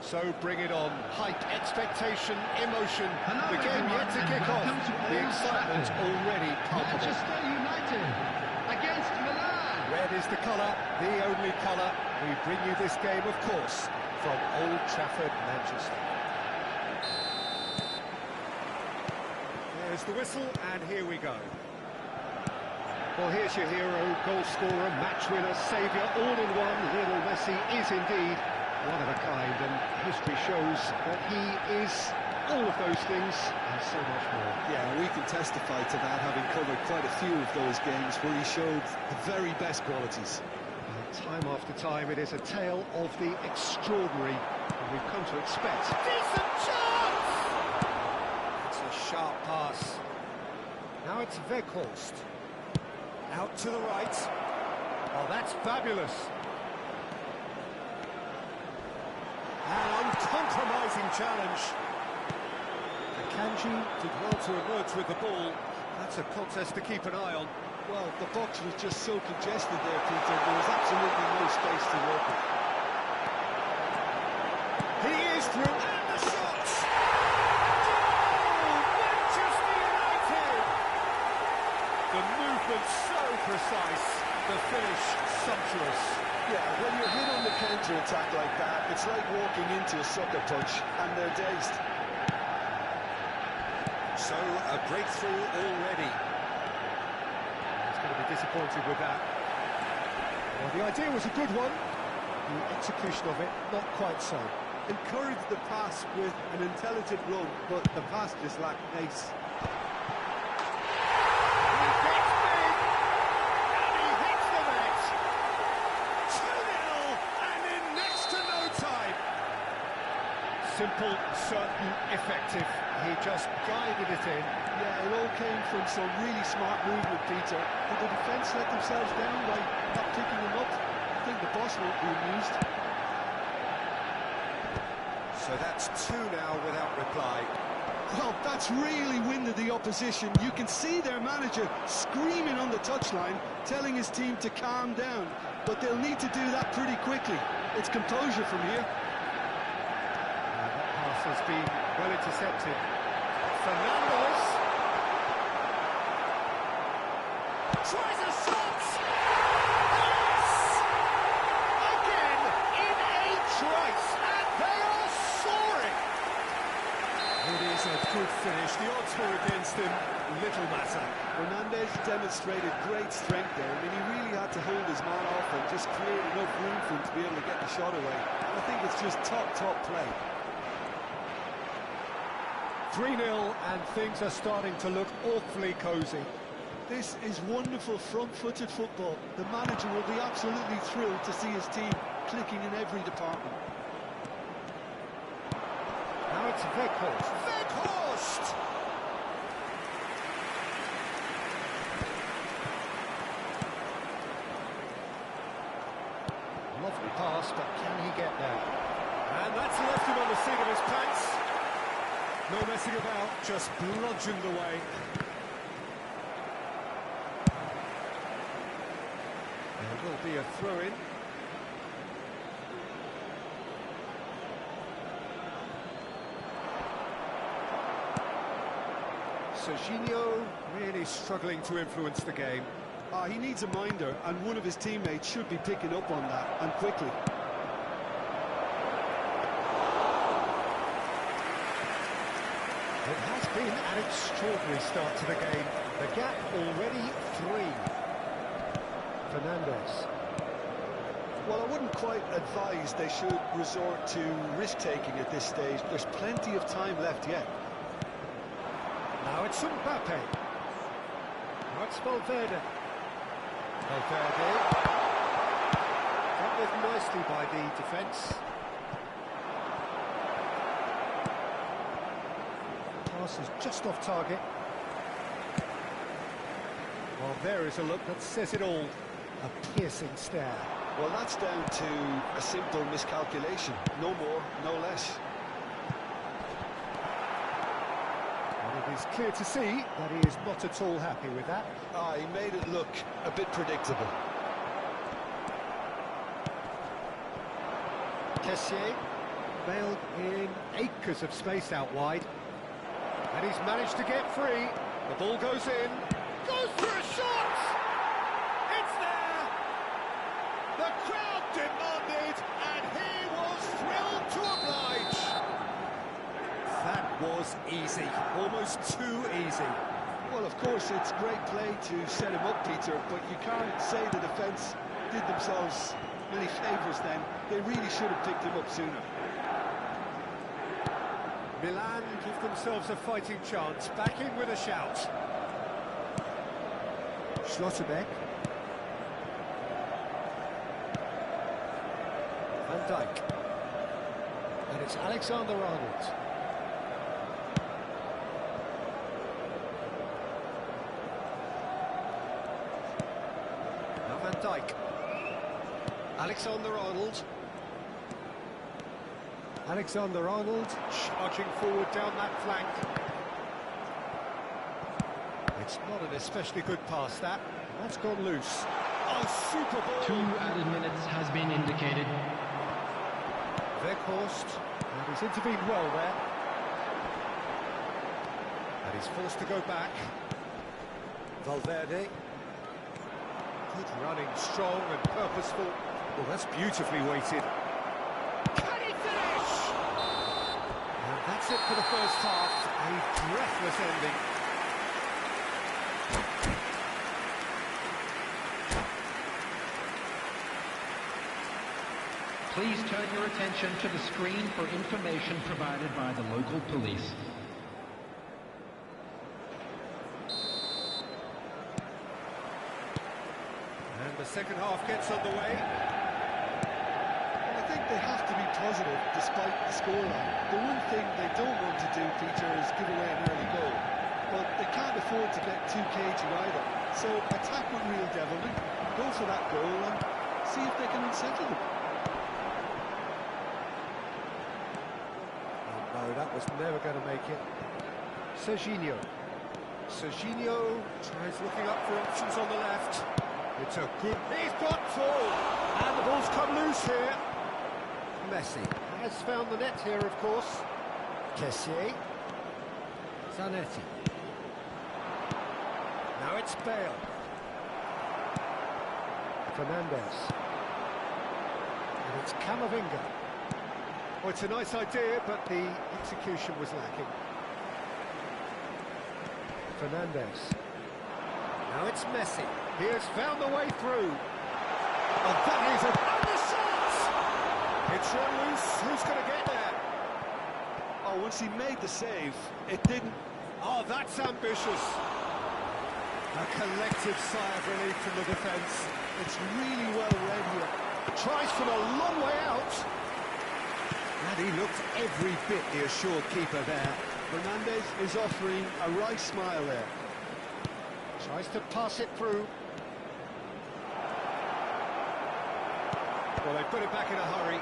So bring it on. Hype, expectation, emotion. The game yet to kick off. The excitement already palpable. Manchester United against Milan. Red is the colour, the only colour. We bring you this game, of course, from Old Trafford, Manchester. There's the whistle, and here we go. Well, here's your hero, goal scorer, match winner, saviour, all in one. Lionel Messi is indeed one of a kind, and history shows that he is all of those things and so much more. Yeah, we can testify to that, having covered quite a few of those games where he showed the very best qualities. And time after time, it is a tale of the extraordinary, and we've come to expect. Decent chance! It's a sharp pass. Now it's Weghorst. Out to the right. Oh, that's fabulous. An uncompromising challenge. Akanji did well to emerge with the ball. That's a contest to keep an eye on. Well, the box was just so congested there, Peter. There was absolutely no space to work with. He is through, and the shots! Goal! Manchester United! The movement so precise, the finish sumptuous. Yeah, when you're hit on the counter-attack like that, it's like walking into a sucker punch, and they're dazed. So, a breakthrough already. He's going to be disappointed with that. Well, the idea was a good one. The execution of it, not quite so. Encouraged the pass with an intelligent run, but the pass just lacked pace. Simple, certain, effective. He just guided it in. Yeah, it all came from some really smart movement, Peter. Did the defence let themselves down by not picking him up? I think the boss won't be amused. So that's two now without reply. Well, that's really winded the opposition. You can see their manager screaming on the touchline, telling his team to calm down. But they'll need to do that pretty quickly. It's composure from here. Has been well intercepted. Fernandes tries a shot. Yes! Again in a trice, and they are soaring. It is a good finish. The odds were against him. Little matter. Fernandes demonstrated great strength there. I mean, he really had to hold his man off and just create enough room for him to be able to get the shot away. And I think it's just top play. 3-0, and things are starting to look awfully cosy. This is wonderful front-footed football. The manager will be absolutely thrilled to see his team clicking in every department. Now it's Weghorst. Weghorst! Lovely pass, but can he get there? And that's left him on the seat of his pants. No messing about, just bludgeoned away. There will be a throw-in. Serginho really struggling to influence the game. He needs a minder, and one of his teammates should be picking up on that, and quickly. It has been an extraordinary start to the game. The gap already 3. Fernandes. Well, I wouldn't quite advise they should resort to risk-taking at this stage. There's plenty of time left yet. Now it's Mbappe. Now it's Valverde. Valverde. Dealt with nicely by the defence. Pass is just off target. Well, there is a look that says it all. A piercing stare. Well, that's down to a simple miscalculation. No more, no less. And it is clear to see that he is not at all happy with that. He made it look a bit predictable. Kessié. Bale in acres of space out wide. And he's managed to get free. The ball goes in. Goes for a shot! It's there! The crowd demanded, and he was thrilled to oblige. That was easy, almost too easy. Well, of course, it's great play to set him up, Peter, but you can't say the defence did themselves many favours then. They really should have picked him up sooner. Milan give themselves a fighting chance, back in with a shout. Schlotterbeck. Van Dijk. And it's Alexander-Arnold. Now Van Dijk. Alexander-Arnold. Alexander-Arnold charging forward down that flank. It's not an especially good pass, that. That's gone loose. Oh, super ball! 2 added minutes has been indicated. Weghorst, and he's intervened well there. And he's forced to go back. Valverde. Good running, strong and purposeful. Well, that's beautifully weighted. Can he finish? And that's it for the first half. A breathless ending. Please turn your attention to the screen for information provided by the local police. And the second half gets underway. I think they have to be positive despite the scoreline. The one thing they don't want to do, Peter, is give away an early goal. But they can't afford to get too cagey either. So attack with real devilment, go for that goal and see if they can unsettle them. No, that was never going to make it. Serginho. Serginho tries looking up for options on the left. It's a good... He's got full! And the ball's come loose here. Messi has found the net here, of course. Kessié. Zanetti. Now it's Bale. Fernandez. And it's Camavinga. Well, it's a nice idea, but the execution was lacking. Fernandez. Now it's Messi. He has found the way through. And that is a... And the shot! It's run loose. Who's going to get there? Oh, once he made the save, it didn't... Oh, that's ambitious. A collective sigh of relief from the defence. It's really well read here. Tries from a long way out. And he looked every bit the assured keeper there. Fernandez is offering a right smile there. Tries to pass it through. Well, they put it back in a hurry.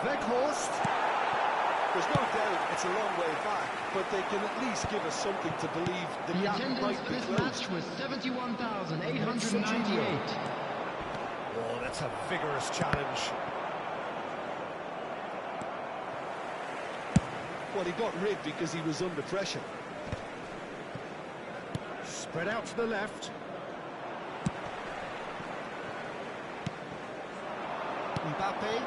Weghorst. There's no doubt it's a long way back, but they can at least give us something to believe the The gap attendance might for be this closed. match was 71,898. Oh, that's a vigorous challenge. Well, he got rid because he was under pressure. Spread out to the left. Mbappe.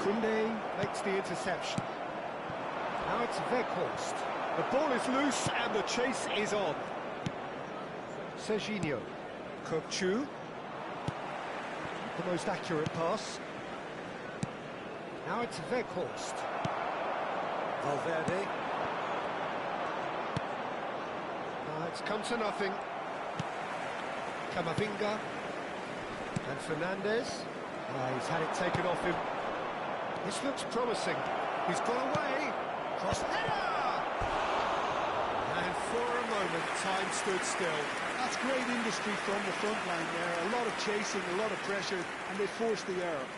Koundé makes the interception. Now it's Weghorst. The ball is loose and the chase is on. Serginho. Kokchu. The most accurate pass. Now it's Weghorst. Valverde. It's come to nothing. Camavinga. And Fernandez. He's had it taken off him. This looks promising. He's got away. Cross header! And for a moment, time stood still. That's great industry from the front line there. A lot of chasing, a lot of pressure, and they forced the error.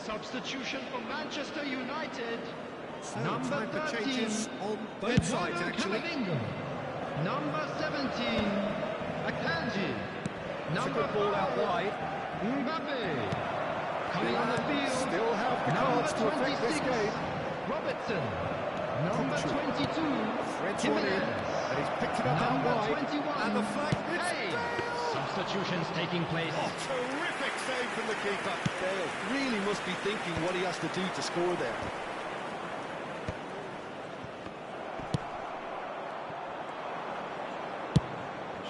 Substitution for Manchester United. So Number time for 13, changes on both sides, actually. Number 17, Akanji. It's a good ball out wide. Mbappe. Coming on the field. Still have the cards to affect this game. Robertson. Number 22, Threads one in, and he's picked it up out Number wide. 21, And the flag is Hey. Bale! Substitutions taking place. Oh, terrific save from the keeper. Bale really must be thinking what he has to do to score there.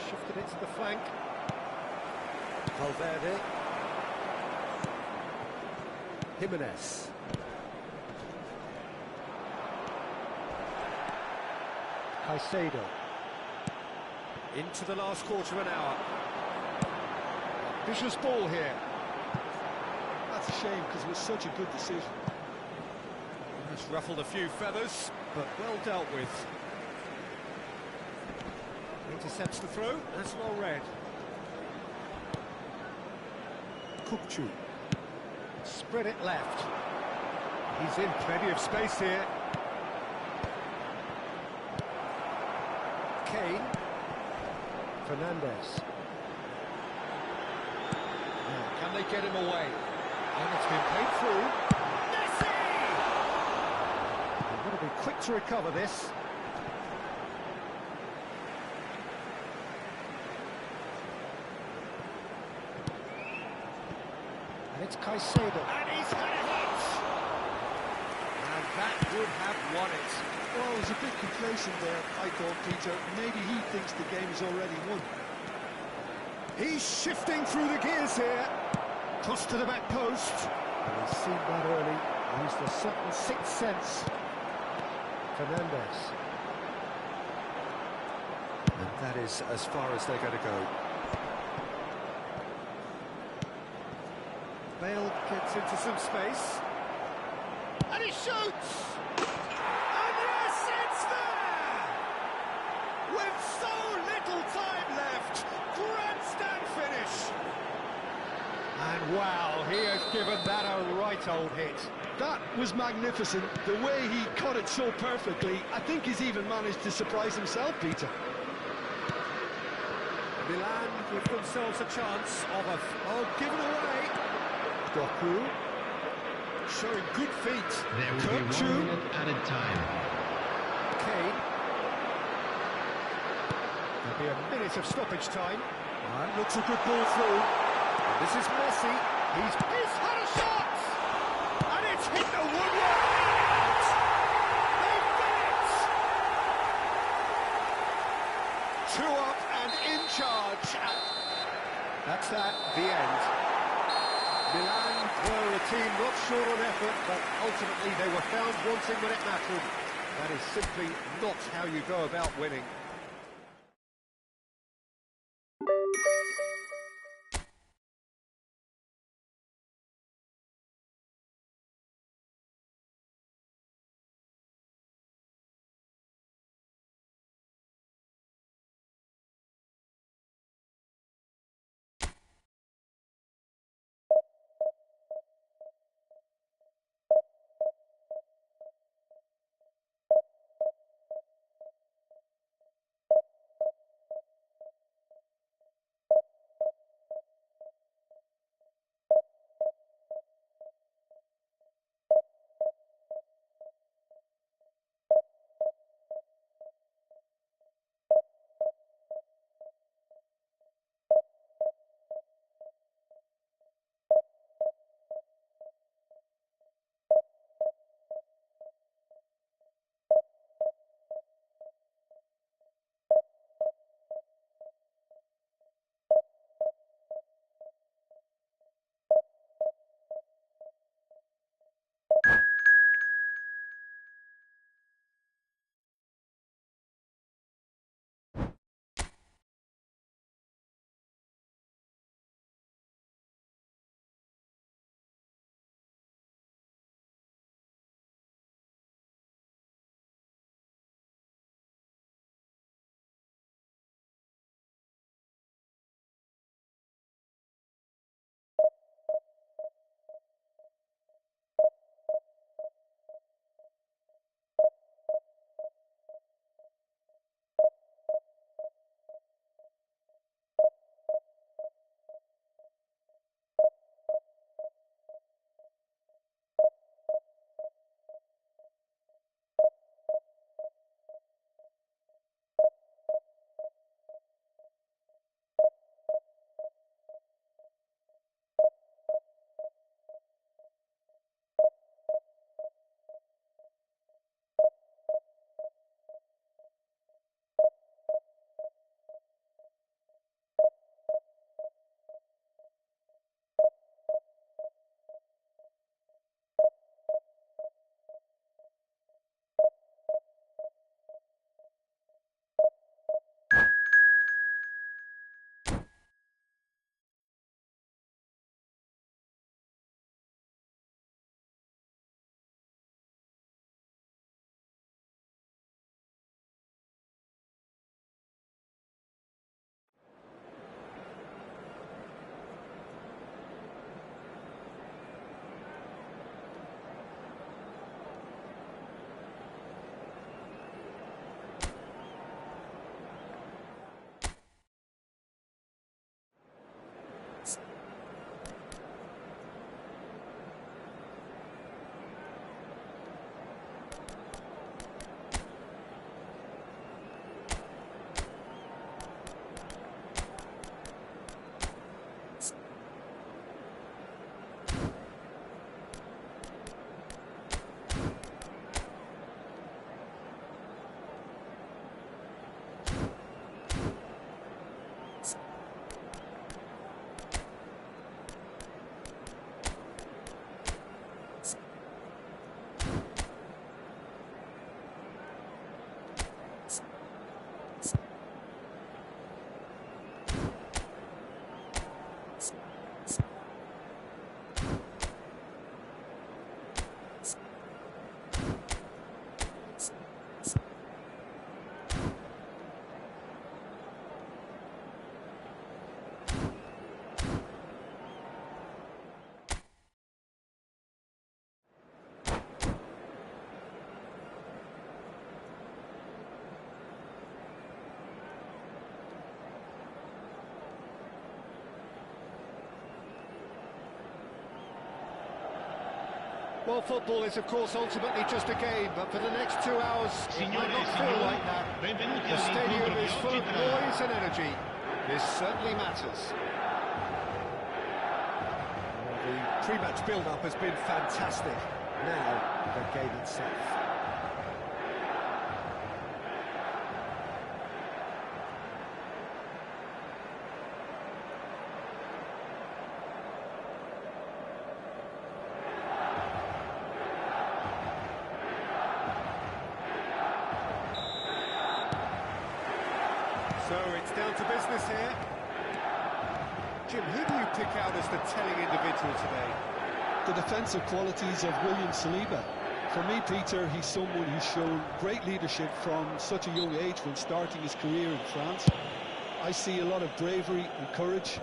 Shifted it to the flank. Valverde. Jimenez. Caicedo. Into the last quarter of an hour. Vicious ball here. That's a shame because it was such a good decision. It's ruffled a few feathers, but well dealt with. Intercepts the throw, that's well read. Kupchu. Spread it left. He's in plenty of space here. Kane. Fernandez. Now, can they get him away? And it's been played through. Messi! They've got to be quick to recover this. And it's Caicedo. And he's had a hit! And that would have won it. Well, he was a bit complacent there, I thought, Peter. Maybe he thinks the game is already won. He's shifting through the gears here. Toss to the back post. And he's seen that early. Used a certain sixth sense. Fernandez. And that is as far as they're going to go. Bale gets into some space. And he shoots! And yes, it's there! With so little time left, grandstand finish! And wow, he has given that a right old hit. That was magnificent. The way he cut it so perfectly. I think he's even managed to surprise himself, Peter. Milan give themselves a chance of given away. Doku showing good feet. There will be 1 minute added time. Kane. There'll be a minute of stoppage time. And looks a good ball through. And this is Messi. He's had a shot! And it's hit the woodwork! They've done it! 2 up and in charge. That's that, the end. Milan were a team not short on effort, but ultimately they were found wanting when it mattered. That is simply not how you go about winning. Well, football is, of course, ultimately just a game, but for the next 2 hours, it might not feel like that. The stadium is full of noise and energy. This certainly matters. Well, the pre-match build-up has been fantastic. Now, the game itself. So it's down to business here. Jim, who do you pick out as the telling individual today? The defensive qualities of William Saliba. For me, Peter, he's someone who's shown great leadership from such a young age when starting his career in France. I see a lot of bravery and courage,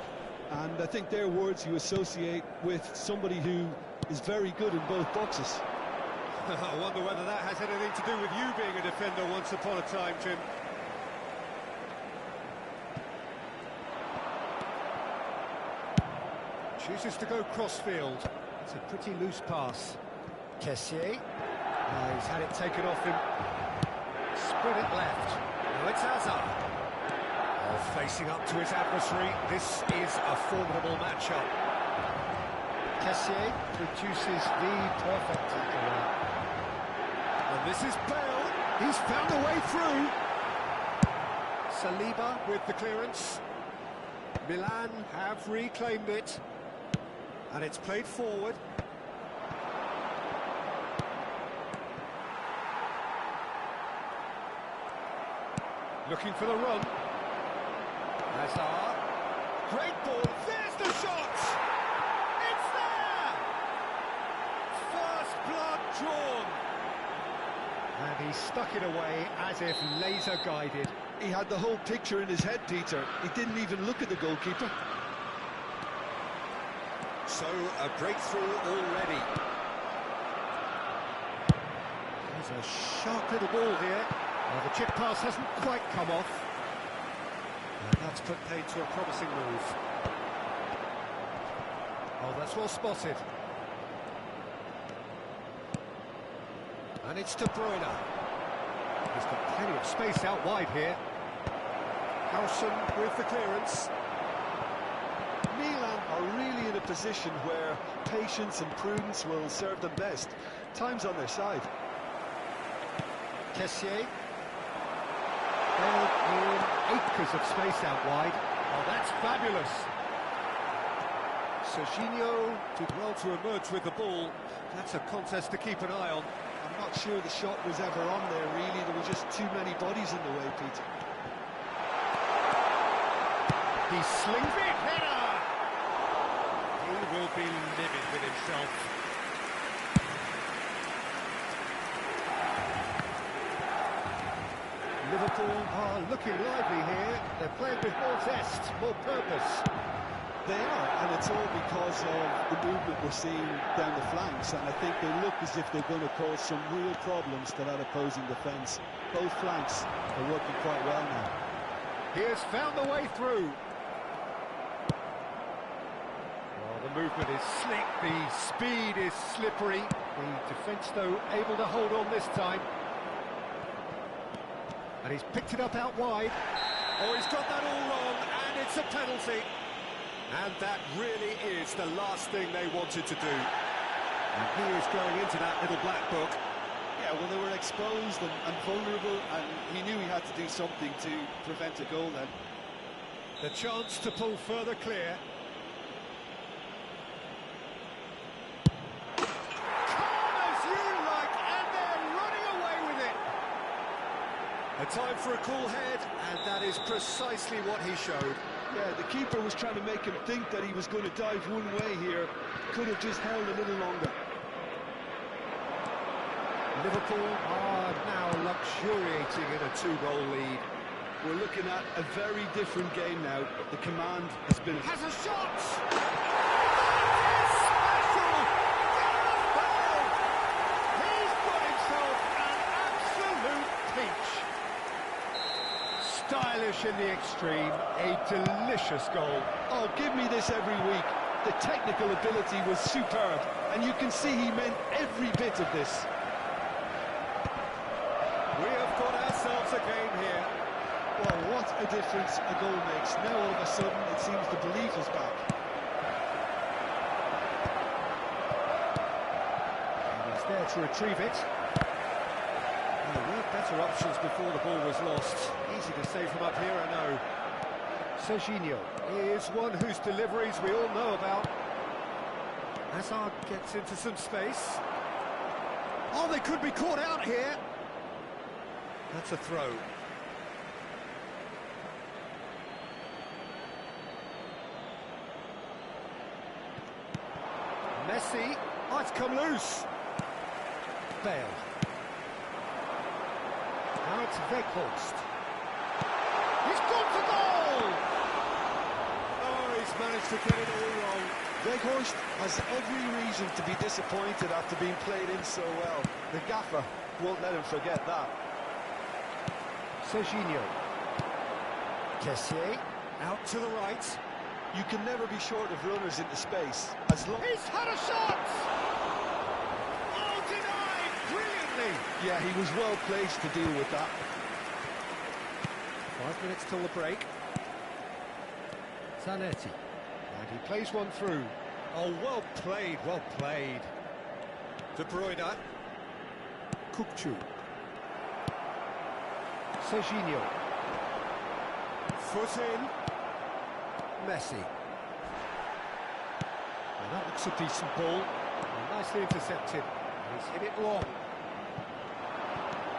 and I think they're words you associate with somebody who is very good in both boxes. I wonder whether that has anything to do with you being a defender once upon a time, Jim. Chooses to go cross-field. It's a pretty loose pass. Kessié. He's had it taken off him. Spread it left. Now it's Hazard. Oh, facing up to his adversary. This is a formidable matchup. Kessié produces the perfect tackle. And this is Bale. He's found a way through. Saliba with the clearance. Milan have reclaimed it. And it's played forward. Looking for the run. Hazard. Great ball. There's the shot! It's there! First blood drawn. And he stuck it away as if laser guided. He had the whole picture in his head, Peter. He didn't even look at the goalkeeper. So, a breakthrough already. There's a sharp little ball here. Well, the chip pass hasn't quite come off. And that's put paid to a promising move. Oh, that's well spotted. And it's De Bruyne. He's got plenty of space out wide here. Harrison with the clearance. Milan are really in a position where patience and prudence will serve them best. Time's on their side. Kessié. Held in acres of space out wide. Oh, that's fabulous. Serginho did well to emerge with the ball. That's a contest to keep an eye on. I'm not sure the shot was ever on there, really. There were just too many bodies in the way, Peter. He slings it, header! He will be livid with himself. Liverpool are looking lively here. They're playing with more zest, more purpose. They are, and it's all because of the movement we're seeing down the flanks, and I think they look as if they're going to cause some real problems to that opposing defence. Both flanks are working quite well now. He has found the way through. The movement is slick, the speed is slippery. The defence, though, able to hold on this time. And he's picked it up out wide. Oh, he's got that all wrong, and it's a penalty. And that really is the last thing they wanted to do. And he is going into that little black book. Yeah, well, they were exposed and vulnerable, and he knew he had to do something to prevent a goal then. The chance to pull further clear. A time for a cool head, and that is precisely what he showed. Yeah, the keeper was trying to make him think that he was going to dive one way here. Could have just held a little longer. Liverpool are now luxuriating in a 2-goal lead. We're looking at a very different game now. The command has been... Has a shot! That is special! Gareth Bale! He's got himself an absolute peach. Stylish in the extreme, a delicious goal. Oh, give me this every week. The technical ability was superb, and you can see he meant every bit of this. We have got ourselves a game here. Well, what a difference a goal makes. Now all of a sudden it seems the belief is back. And he's there to retrieve it. And there were better options before the ball was lost. Easy to save from up here, I know. Serginho is one whose deliveries we all know about. Hazard gets into some space. Oh, they could be caught out here. That's a throw. Messi. Oh, it's come loose. Bale. Now it's Weghorst. He's gone to goal! Oh, he's managed to get it all wrong. Weghorst has every reason to be disappointed after being played in so well. The gaffer won't let him forget that. Serginho. Kessié. Out to the right. You can never be short of runners into space. As long He's had a shot! Oh, denied brilliantly! Yeah, he was well placed to deal with that. 5 minutes till the break. Zanetti. And he plays one through. Oh, well played, well played. De Bruyne. Kukçu. Serginho. Foot in. Messi. And that looks a decent ball. And nicely intercepted. And he's hit it long.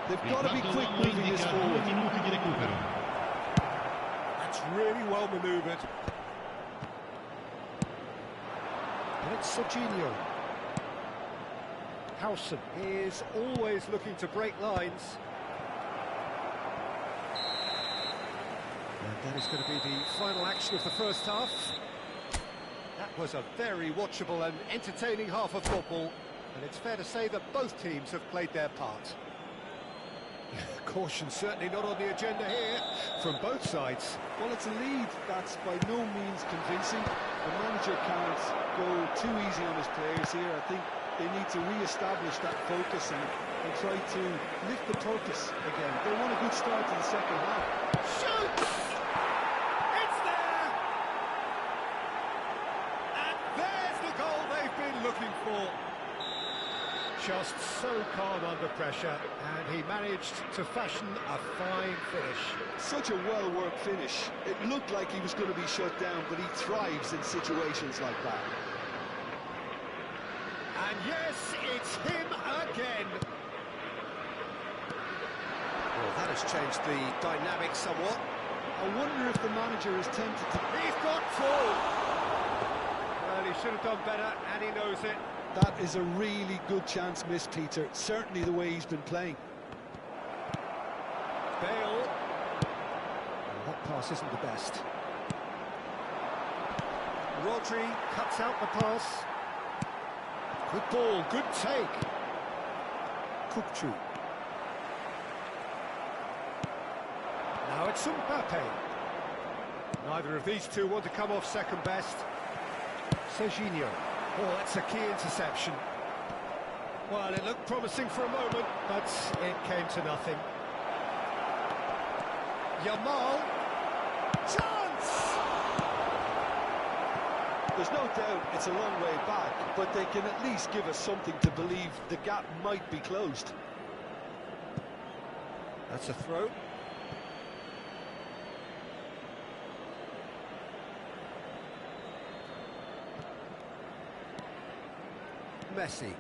They've got to be quick moving this forward. That's really well manoeuvred. And it's Serginho. Howson is always looking to break lines. And that is going to be the final action of the first half. That was a very watchable and entertaining half of football. And it's fair to say that both teams have played their part. Caution certainly not on the agenda here from both sides. Well, it's a lead that's by no means convincing. The manager can't go too easy on his players here. I think they need to re-establish that focus and try to lift the purpose again. They want a good start to the second half. Shoots! It's there! And there's the goal they've been looking for. Just so calm under pressure, and he managed to fashion a fine finish. Such a well-worked finish. It looked like he was going to be shut down, but he thrives in situations like that. And yes, it's him again. Well, that has changed the dynamic somewhat. I wonder if the manager is tempted to... He's got two! Well, he should have done better, and he knows it. That is a really good chance missed, Peter. Certainly the way he's been playing. Bale. Well, that pass isn't the best. Rodri cuts out the pass. Good ball, good take. Kukçu. Now it's Mbappe. Neither of these two want to come off second best. Serginho. Oh, that's a key interception. Well, it looked promising for a moment, but it came to nothing. Yamal. Chance! There's no doubt it's a long way back, but they can at least give us something to believe the gap might be closed. That's a throw. Messi.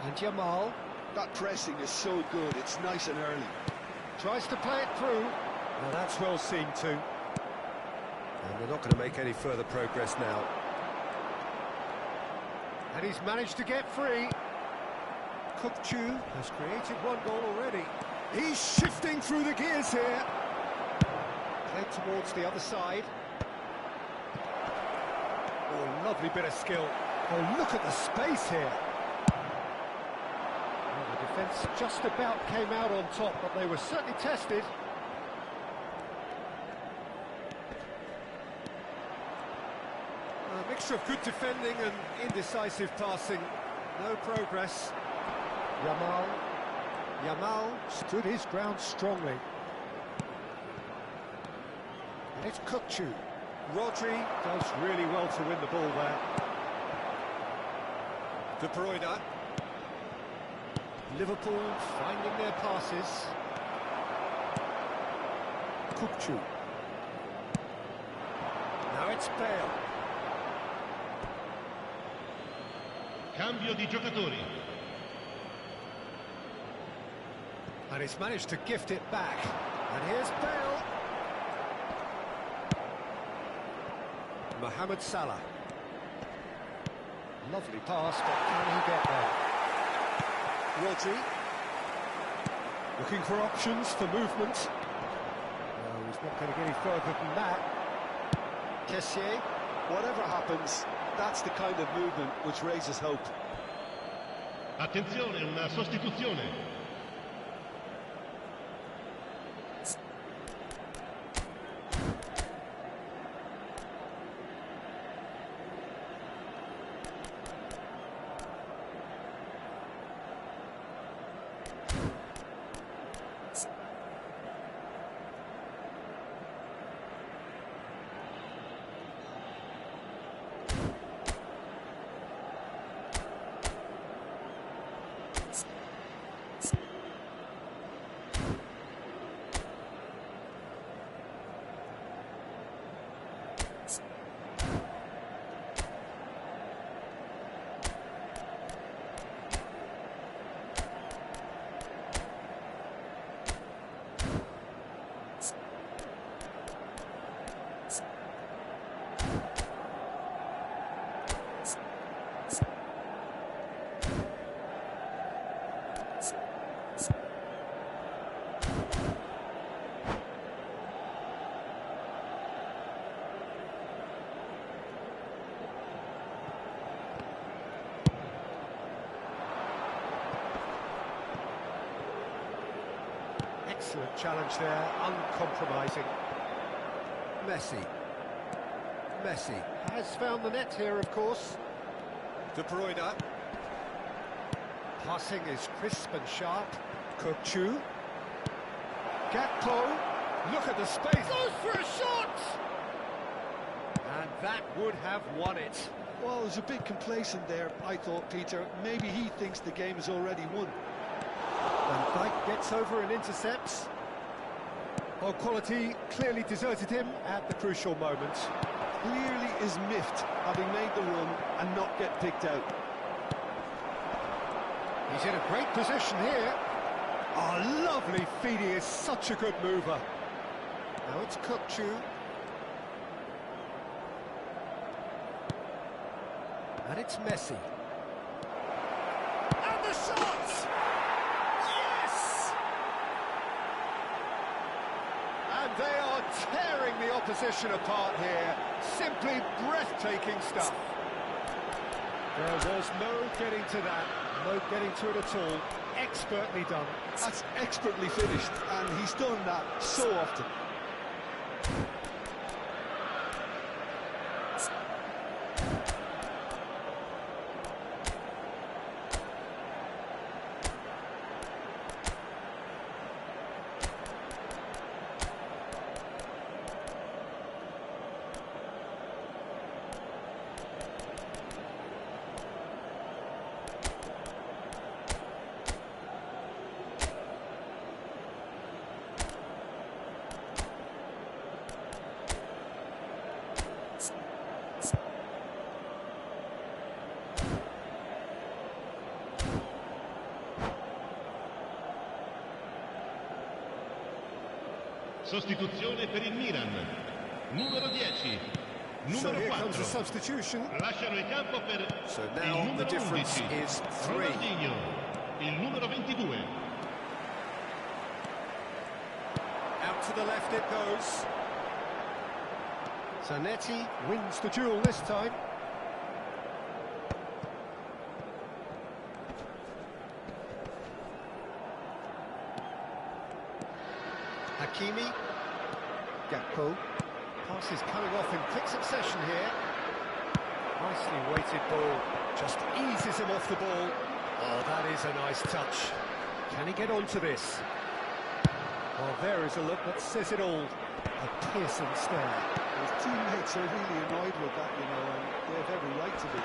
And Yamal. That pressing is so good, it's nice and early. Tries to play it through. Now that's well seen too. And they're not going to make any further progress now. And he's managed to get free. Kukçu has created one goal already. He's shifting through the gears here. Played towards the other side. Oh, lovely bit of skill. Oh, look at the space here. Well, the defence just about came out on top, but they were certainly tested. mixture of good defending and indecisive passing. No progress. Yamal stood his ground strongly. And it's Kukçu. Rodri does really well to win the ball there. De Bruyne. Liverpool finding their passes. Kukçu. Now it's Bale. Cambio di giocatori. And he's managed to gift it back. And here's Bale. Mohamed Salah. Lovely pass, but can he get there? Rodri. Looking for options for movement. No, he's not going to get any further than that. Kessié. Whatever happens, that's the kind of movement which raises hope. Attenzione, una sostituzione. Excellent challenge there, uncompromising. Messi has found the net here, of course. De Bruyne. Passing is crisp and sharp. Kukçu. Gakpo. Look at the space. Goes for a shot! And that would have won it. Well, it was a bit complacent there, I thought, Peter. Maybe he thinks the game is already won. Van Dijk gets over and intercepts. Well, quality clearly deserted him at the crucial moment. Clearly is miffed, having made the run and not get picked out. He's in a great position here. Oh, lovely feed, he is such a good mover. Now it's Kukçu. And it's Messi. And the shot! Yes! And they are tearing the opposition apart here. Simply breathtaking stuff. There was no getting to that. No getting to it at all. Expertly done. That's expertly finished, and he's done that so often. Sostituzione per il Milan. Numero 10. So Numero here comes the 4. substitution. Lasciano il campo per So il now the numero difference 11. is 3. Ronaldinho. Il numero 22. Out to the left it goes. Zanetti wins the duel this time. Hakimi. Gakpo. Passes coming off in quick succession here. Weighted ball, just eases him off the ball. Oh, that is a nice touch. Can he get onto this? Well, there is a look that says it all. A piercing stare. His teammates are really annoyed with that, you know, and they have every right to be.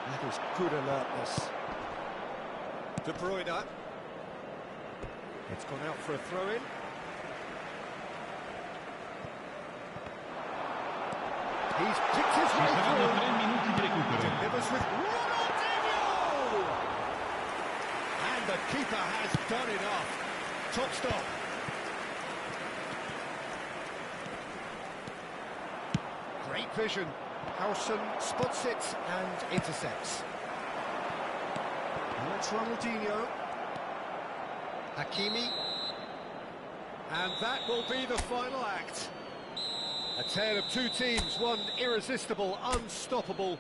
That is good alertness. De Bruyne. It's gone out for a throw-in. He's picked his way through. 3 minuti di recupero. Delivers with Ronaldinho! And the keeper has done enough. Top stop. Great vision. Howson spots it and intercepts. And it's Ronaldinho. Hakimi. And that will be the final act. A tale of two teams, one irresistible, unstoppable.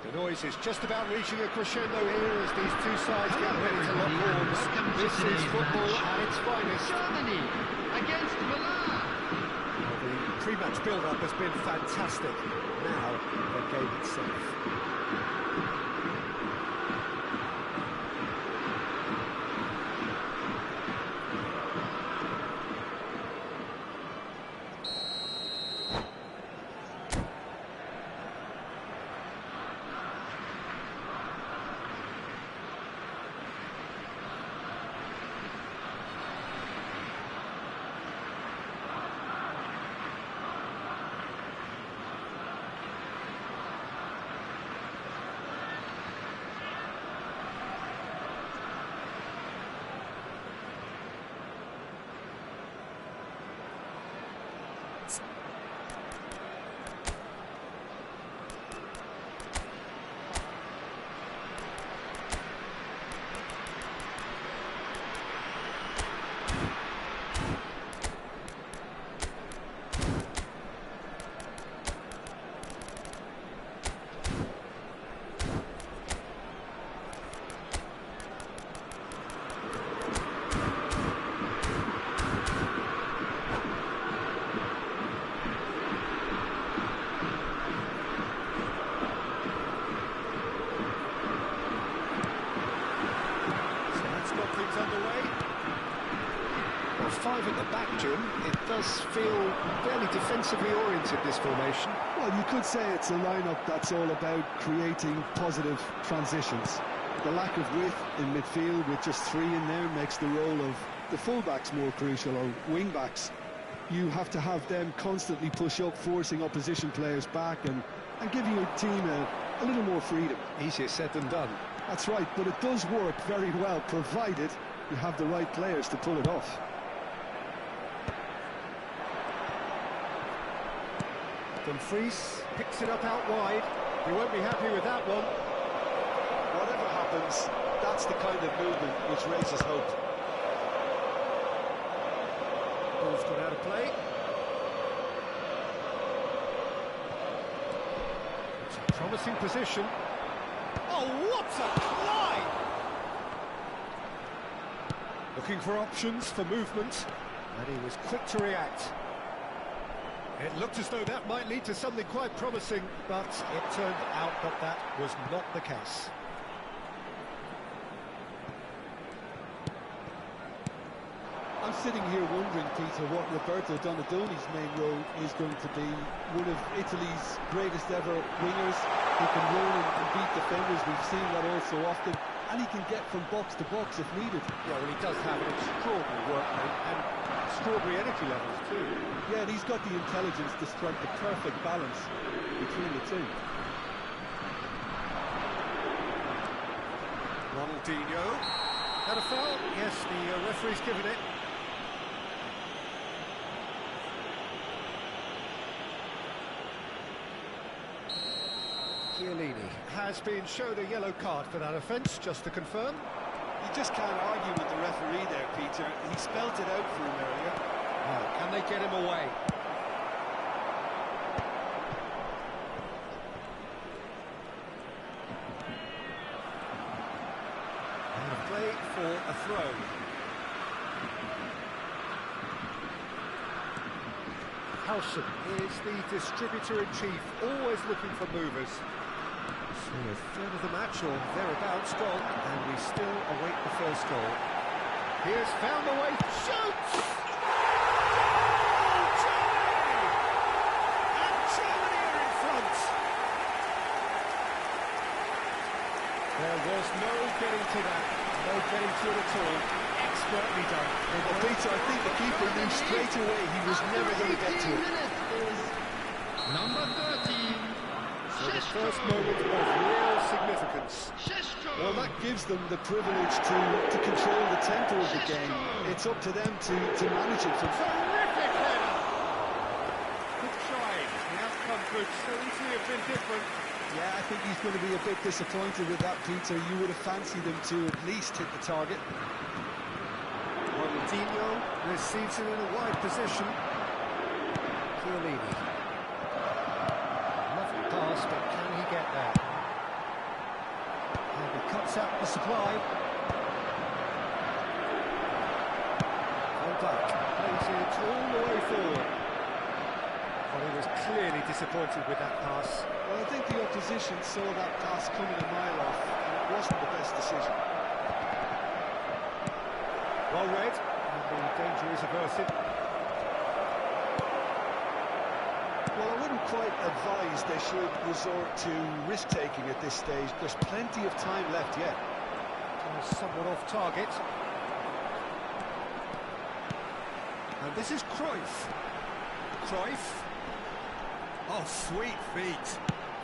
The noise is just about reaching a crescendo here as these two sides get ready to lock horns. This is football at its finest. Germany against Milan. The pre-match build-up has been fantastic. Now, the game itself. Five at the back, Jim. It does feel fairly defensively oriented, this formation. Well, you could say it's a lineup that's all about creating positive transitions. The lack of width in midfield with just three in there makes the role of the fullbacks more crucial, or wing-backs. You have to have them constantly push up, forcing opposition players back and giving your team a little more freedom. Easier said than done. That's right, but it does work very well, provided you have the right players to pull it off. Dumfries picks it up out wide. He won't be happy with that one. Whatever happens, that's the kind of movement which raises hope. Ball's gone out of play. It's a promising position. Oh, what a climb! Looking for options for movement, and he was quick to react. It looked as though that might lead to something quite promising, but it turned out that that was not the case. I'm sitting here wondering, Peter, what Roberto Donadoni's main role is going to be. One of Italy's greatest ever wingers who can roll and beat defenders. We've seen that all so often, and he can get from box to box if needed. Yeah, well, he does have an extraordinary work rate and extraordinary energy levels too. Yeah, and he's got the intelligence to strike the perfect balance between the two. Ronaldinho. Had a foul? Yes, the referee's given it. Chiellini has been shown a yellow card for that offence, just to confirm. You just can't argue with the referee there, Peter. He spelt it out for him earlier. Now, can they get him away? And a play for a throw. Howson is the distributor-in-chief, always looking for movers. So a third of the match, or thereabouts, gone, and we still await the first goal. Here's found the way, shoots! Oh, Germany! And Germany are in front! There was no getting to that, no getting to it at all. expertly done. Well, Peter, I think the keeper knew straight away he was never going to get to it. Number 13. So the first moment of real significance. Well, that gives them the privilege to control the tempo of the game. It's up to them to manage it. Terrific header! Good try. The outcome could so easily have been different. Yeah, I think he's going to be a bit disappointed with that, Peter. You would have fancied him to at least hit the target. Ronaldinho receives it in a wide position. Chiellini. Lovely pass, but can he get there? And he cuts out the supply. Van Dijk plays it all the way forward. Well, he was clearly disappointed with that pass. Well, I think the opposition saw that pass coming a mile off, and it wasn't the best decision. Well read, and the danger is averted. Well, I wouldn't quite advise they should resort to risk-taking at this stage. There's plenty of time left yet. Somewhat off target. And this is Cruyff. Cruyff. Oh, sweet feet.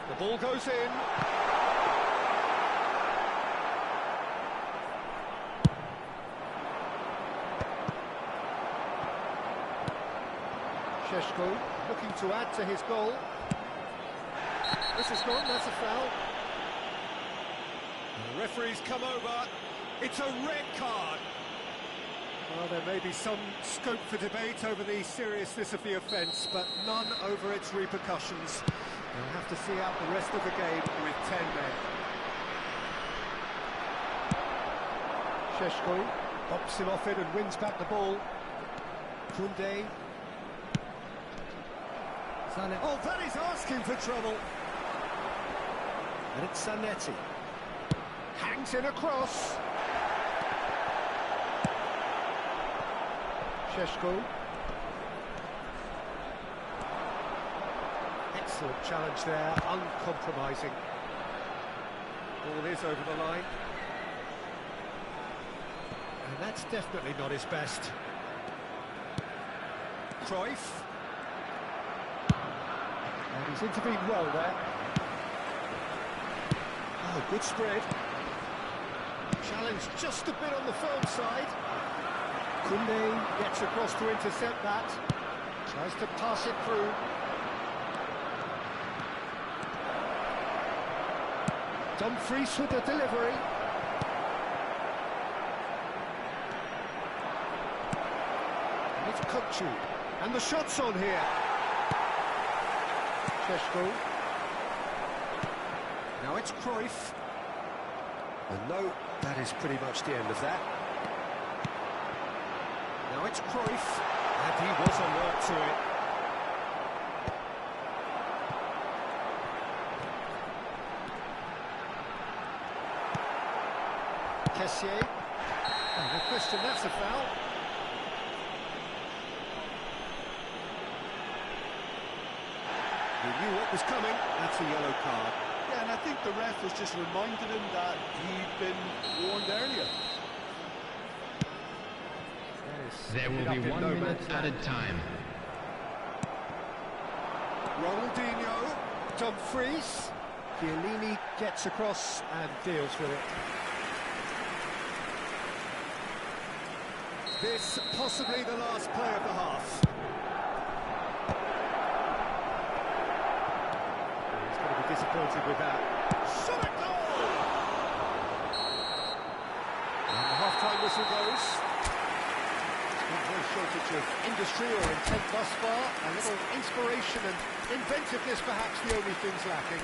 The ball goes in. Šeško looking to add to his goal. This is gone, that's a foul. The referee's come over. It's a red card. Well, there may be some scope for debate over the seriousness of the offence, but none over its repercussions. We'll have to see out the rest of the game with 10 men. Šeško pops him off it and wins back the ball. Koundé. Oh, that is asking for trouble. And it's Zanetti. Hangs in a cross. Šeško. Excellent challenge there, uncompromising. Ball is over the line. And that's definitely not his best. Cruyff. And he's intervened well there. Oh, good spread. Challenge just a bit on the firm side. Koundé gets across to intercept that. Tries to pass it through. Dumfries with the delivery. And it's Kukçu. And the shot's on here. Šeško. Now it's Cruyff. And no, that is pretty much the end of that. Now it's Cruyff, and he was alert to it. Kessié. Oh, no question, that's a foul. He knew what was coming, that's a yellow card. Yeah, and I think the ref has just reminded him that he'd been warned earlier. There will be 1 minute added time. Ronaldinho, Dumfries. Chiellini gets across and deals with it. This possibly the last play of the half. He's going to be disappointed with that. Shot at goal! And the half-time whistle goes. No shortage of industry or intent thus far. A little inspiration and inventiveness perhaps the only things lacking.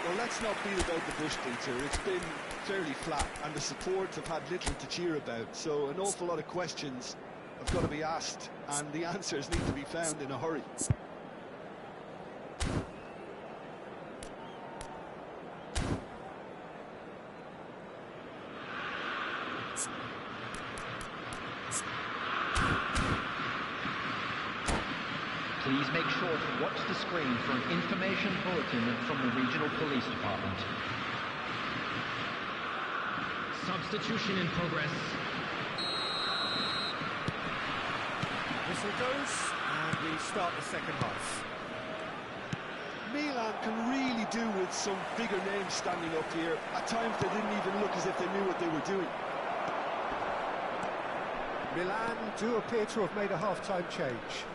Well, let's not beat about the bush, Peter. It's been fairly flat, and the support have had little to cheer about. So an awful lot of questions have got to be asked, and the answers need to be found in a hurry. Please make sure to watch the screen for an information bulletin from the regional police department. Substitution in progress. whistle goes, and we start the second half. Milan can really do with some bigger names standing up here. At times they didn't even look as if they knew what they were doing. Milan do appear to have made a half-time change.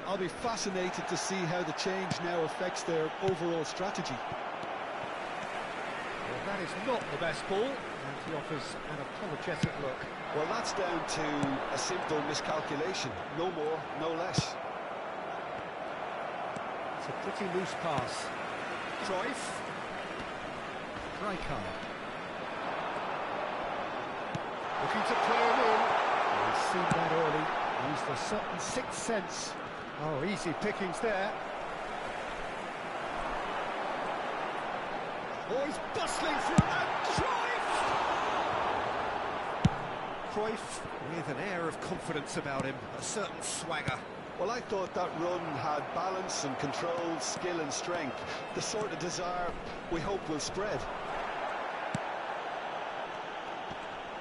I'll be fascinated to see how the change now affects their overall strategy. Well, that is not the best ball, and he offers an apologetic look. Well, that's down to a simple miscalculation. No more, no less. It's a pretty loose pass. Cruyff. Rijkaard. Looking to play him in. He's seen that early. Used a certain sixth sense. Oh, easy pickings there. Oh, he's bustling through, and Cruyff with an air of confidence about him, a certain swagger. Well, I thought that run had balance and control, skill and strength, the sort of desire we hope will spread.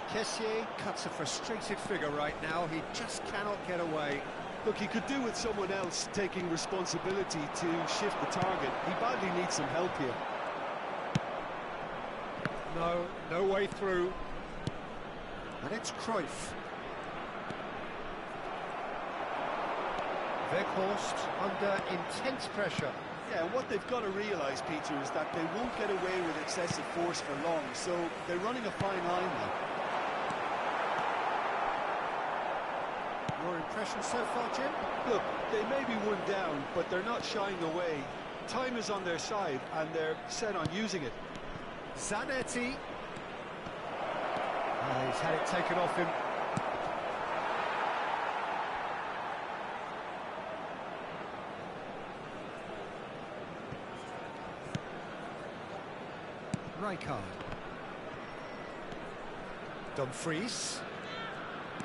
Kessié cuts a frustrated figure right now. He just cannot get away. Look, he could do with someone else taking responsibility to shift the target. He badly needs some help here. No way through. And it's Cruyff. Weghorst under intense pressure. Yeah, and what they've got to realise, Peter, is that they won't get away with excessive force for long, so they're running a fine line now. Your impression so far, Jim? Look, they may be one down, but they're not shying away. Time is on their side, and they're set on using it. Zanetti. He's had it taken off him. Rijkaard. Dumfries.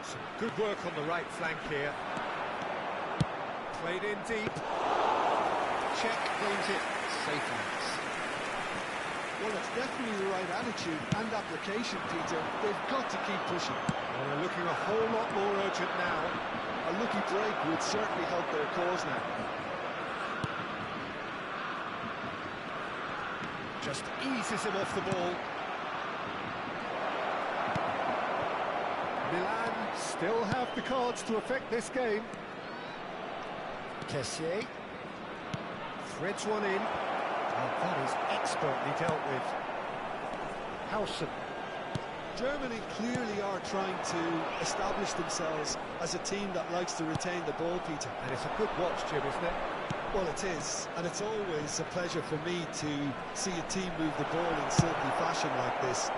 Some good work on the right flank here. Played in deep. Check cleans it. Safe hands. Well, it's definitely the right attitude and application, Peter. They've got to keep pushing. Well, they're looking a whole lot more urgent now. A lucky break would certainly help their cause now. Just eases him off the ball. Milan still have the cards to affect this game. Kessié threads one in. And that is expertly dealt with. Howson. Germany clearly are trying to establish themselves as a team that likes to retain the ball, Peter. And it's a good watch, Jim, isn't it? Well, it is, and it's always a pleasure for me to see a team move the ball in silky fashion like this.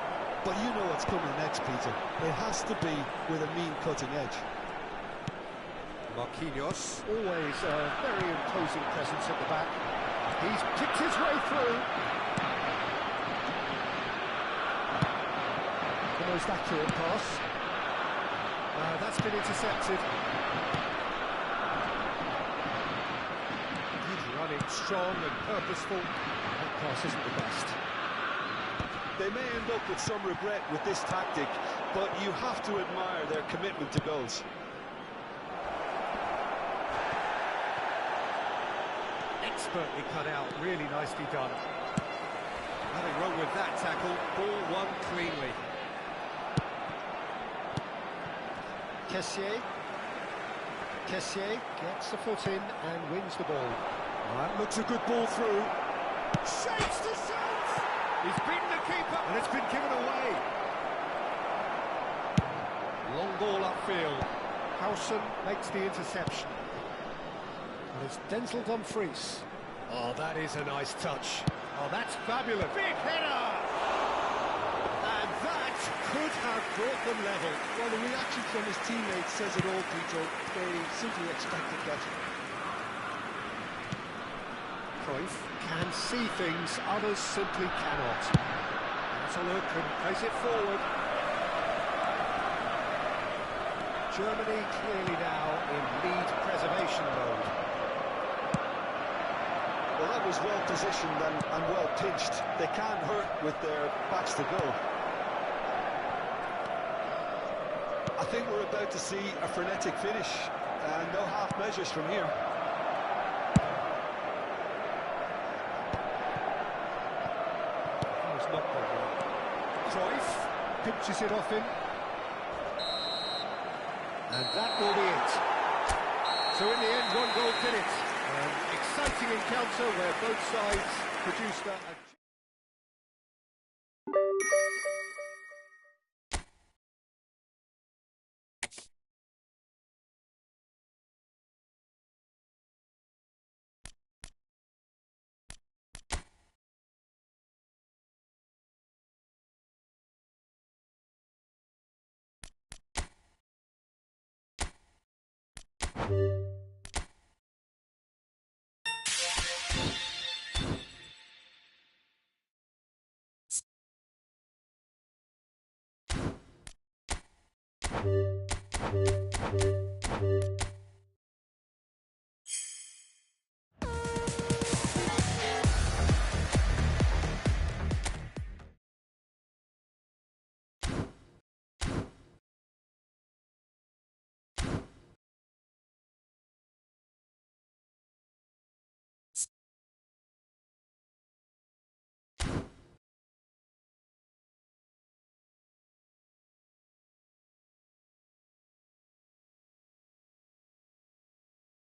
But you know what's coming next, Peter. It has to be with a mean cutting edge. Marquinhos, always a very imposing presence at the back. He's picked his way through. The most accurate pass. That's been intercepted. He's running strong and purposeful. That pass isn't the best. They may end up with some regret with this tactic, but you have to admire their commitment to goals. Expertly cut out, really nicely done. Nothing wrong with that tackle, ball won cleanly. Kessié gets the foot in and wins the ball. That looks a good ball through. Shapes to shoot! He's beaten the keeper and it's been given away. Long ball upfield. Howson makes the interception. And it's Denzel Dumfries. Oh, that is a nice touch. Oh, that's fabulous. Big header! And that could have brought them level. Well, the reaction from his teammates says it all, Peter. They simply expected better. Cruyff can see things others simply cannot. That's a look and plays it forward. Germany clearly now in lead preservation mode. Well, that was well positioned and well pitched. They can't hurt with their backs to goal. I think we're about to see a frenetic finish. And no half measures from here. Oh, it's not gone well. Cruyff pinches it off him. And that will be it. So in the end, one goal did it. An exciting encounter where both sides produced a...